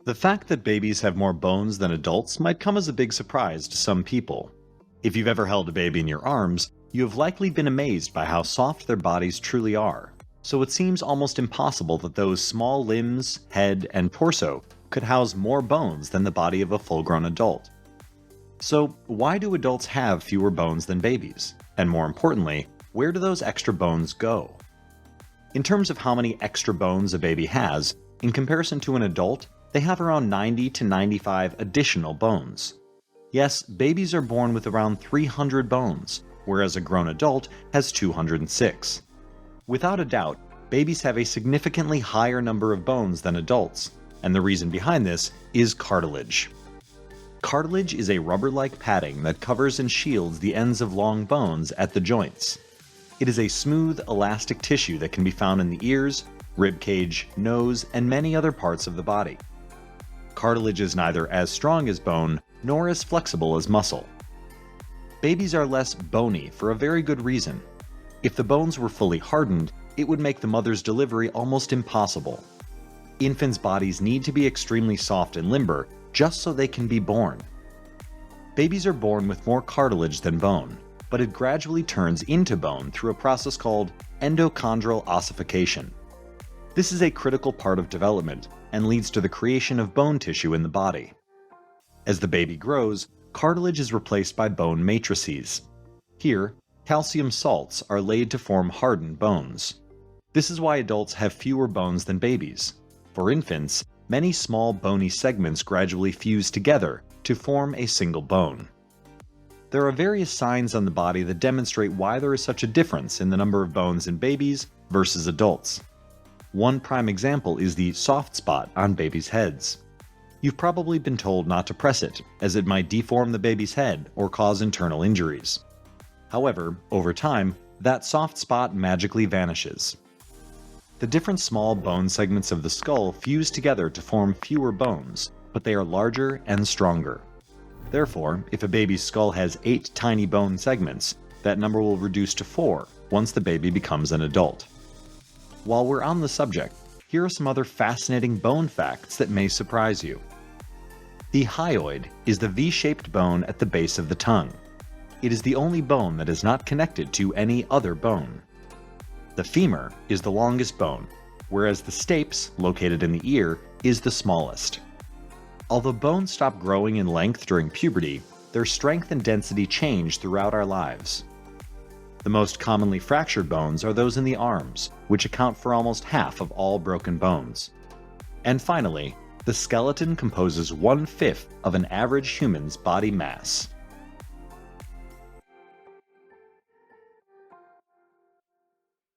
The fact that babies have more bones than adults might come as a big surprise to some people. If you've ever held a baby in your arms, you have likely been amazed by how soft their bodies truly are, so it seems almost impossible that those small limbs, head, and torso could house more bones than the body of a full-grown adult. So, why do adults have fewer bones than babies? And more importantly, where do those extra bones go? In terms of how many extra bones a baby has, in comparison to an adult, they have around 90 to 95 additional bones. Yes, babies are born with around 300 bones, whereas a grown adult has 206. Without a doubt, babies have a significantly higher number of bones than adults, and the reason behind this is cartilage. Cartilage is a rubber-like padding that covers and shields the ends of long bones at the joints. It is a smooth, elastic tissue that can be found in the ears, rib cage, nose, and many other parts of the body. Cartilage is neither as strong as bone nor as flexible as muscle. Babies are less bony for a very good reason. If the bones were fully hardened, it would make the mother's delivery almost impossible. Infants' bodies need to be extremely soft and limber just so they can be born. Babies are born with more cartilage than bone, but it gradually turns into bone through a process called endochondral ossification. This is a critical part of development and leads to the creation of bone tissue in the body. As the baby grows, cartilage is replaced by bone matrices. Here, calcium salts are laid to form hardened bones. This is why adults have fewer bones than babies. For infants, many small bony segments gradually fuse together to form a single bone. There are various signs on the body that demonstrate why there is such a difference in the number of bones in babies versus adults. One prime example is the soft spot on babies' heads. You've probably been told not to press it, as it might deform the baby's head or cause internal injuries. However, over time, that soft spot magically vanishes. The different small bone segments of the skull fuse together to form fewer bones, but they are larger and stronger. Therefore, if a baby's skull has 8 tiny bone segments, that number will reduce to 4 once the baby becomes an adult. While we're on the subject, here are some other fascinating bone facts that may surprise you. The hyoid is the V-shaped bone at the base of the tongue. It is the only bone that is not connected to any other bone. The femur is the longest bone, whereas the stapes, located in the ear, is the smallest. Although bones stop growing in length during puberty, their strength and density change throughout our lives. The most commonly fractured bones are those in the arms, which account for almost half of all broken bones. And finally, the skeleton composes 1/5 of an average human's body mass.